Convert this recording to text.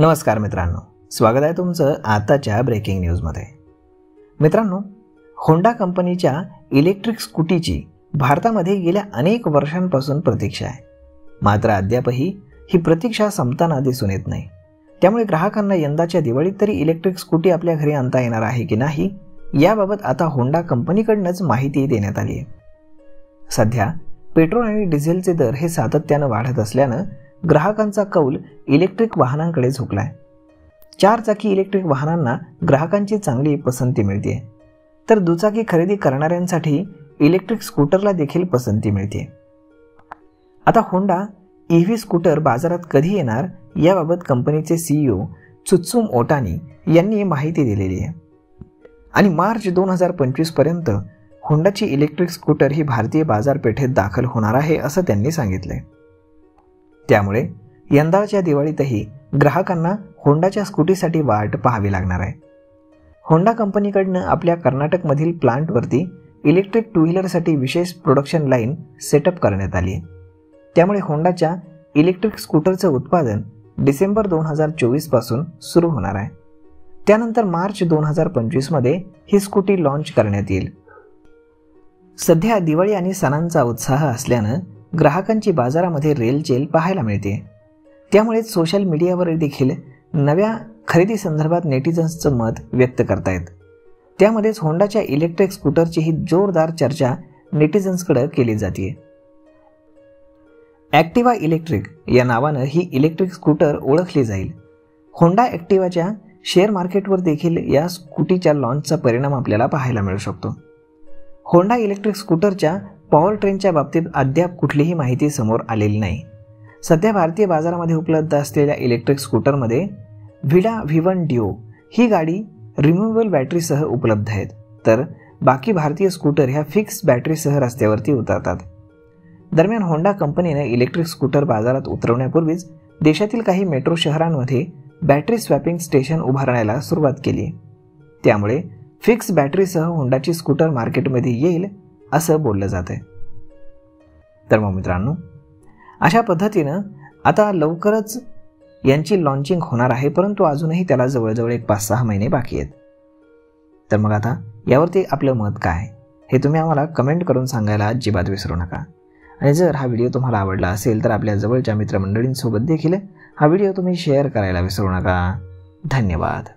नमस्कार मित्रांनो, स्वागत आहे तुमचं आताच्या ब्रेकिंग न्यूजमध्ये। मित्रांनो, होंडा कंपनीच्या इलेक्ट्रिक स्कूटीची भारतामध्ये गेल्या अनेक वर्षांपासून प्रतीक्षा आहे, मात्र अद्यापही ही प्रतीक्षा संपताना दिसून येत नाही। त्यामुळे ग्राहकांना यंदाच्या दिवाळीत तरी इलेक्ट्रिक स्कूटी आपल्या घरी आणता येणार आहे की नाही याबाबत आता होंडा कंपनीकडूनच माहिती देण्यात आली आहे। सध्या पेट्रोल आणि डिझेलचे दर हे सातत्याने वाढत असल्याने ग्राहकांचा कौल इलेक्ट्रिक वाहनांकडे झुकलाय। 4 चाकी इलेक्ट्रिक वाहनांना ग्राहकांची चांगली पसंती मिळते, तर दुचाकी खरेदी करणाऱ्यांसाठी इलेक्ट्रिक स्कूटरला देखील पसंती मिळते। आता होंडा ईव्ही स्कूटर बाजारात कधी येणार याबाबत कंपनीचे CEO त्सुत्सुम ओटानी यांनी माहिती दिलेली आहे आणि मार्च 2025 पर्यंत होंडाची इलेक्ट्रिक स्कूटर ही भारतीय बाजारपेठेत दाखल होणार आहे असं त्यांनी सांगितलंय। त्यामुळे यंदाच्या दिवाळीतही ग्राहकांना होंडाच्या स्कूटीसाठी वाट पाहावी लागणार आहे। होंडा कंपनीकडून आपल्या कर्नाटकमधील प्लांटवरती इलेक्ट्रिक टू व्हीलरसाठी विशेष प्रोडक्शन लाईन सेटअप करण्यात आली आहे। त्यामुळे होंडाच्या इलेक्ट्रिक स्कूटरचं उत्पादन डिसेंबर 2024 पासून सुरू होणार आहे। त्यानंतर मार्च 2025 मध्ये ही स्कूटी लॉन्च करण्यात येईल। सध्या दिवाळी आणि सणांचा उत्साह असल्याने ग्राहकांची बाजारामध्ये रेलचेल पाहायला मिळते। त्यामुळे सोशल मीडियावर देखील नव्या खरेदी संदर्भात नेटिझन्सचं मत व्यक्त करतायत। त्यामध्येच होंडाच्या इलेक्ट्रिक स्कूटरची ही जोरदार चर्चा नेटिझन्सकडे केली जाते। ॲक्टिवा इलेक्ट्रिक या नावानं ही इलेक्ट्रिक स्कूटर ओळखली जाईल। होंडा ॲक्टिवाच्या शेअर मार्केटवर देखील या स्कूटीच्या लॉन्चचा परिणाम आपल्याला पाहायला मिळू शकतो। होंडा इलेक्ट्रिक स्कूटरच्या पॉवर ट्रेनच्या बाबतीत अद्याप कुठलीही माहिती समोर आलेली नाही। सध्या भारतीय बाजारामध्ये उपलब्ध असलेल्या इलेक्ट्रिक स्कूटरमध्ये व्हिडा V1 डिओ ही गाडी रिमूव्हेबल बॅटरीसह उपलब्ध आहेत, तर बाकी भारतीय स्कूटर ह्या फिक्स बॅटरीसह रस्त्यावरती उतरतात। दरम्यान होंडा कंपनीने इलेक्ट्रिक स्कूटर बाजारात उतरवण्यापूर्वीच देशातील काही मेट्रो शहरांमध्ये बॅटरी स्वॅपिंग स्टेशन उभारण्याला सुरुवात केली आहे। त्यामुळे फिक्स बॅटरीसह होंडाची स्कूटर मार्केटमध्ये येईल असं बोललं जातंय। तर मग मित्रांनो, अशा पद्धतीनं आता लवकरच यांची लॉन्चिंग होणार आहे, परंतु अजूनही त्याला जवळजवळ 5-6 महिने बाकी आहेत। तर मग आता यावरती आपलं मत काय हे तुम्ही आम्हाला कमेंट करून सांगायला अजिबात विसरू नका। आणि जर हा व्हिडिओ तुम्हाला आवडला असेल तर आपल्या जवळच्या मित्रमंडळींसोबत देखील हा व्हिडिओ तुम्ही शेअर करायला विसरू नका। धन्यवाद।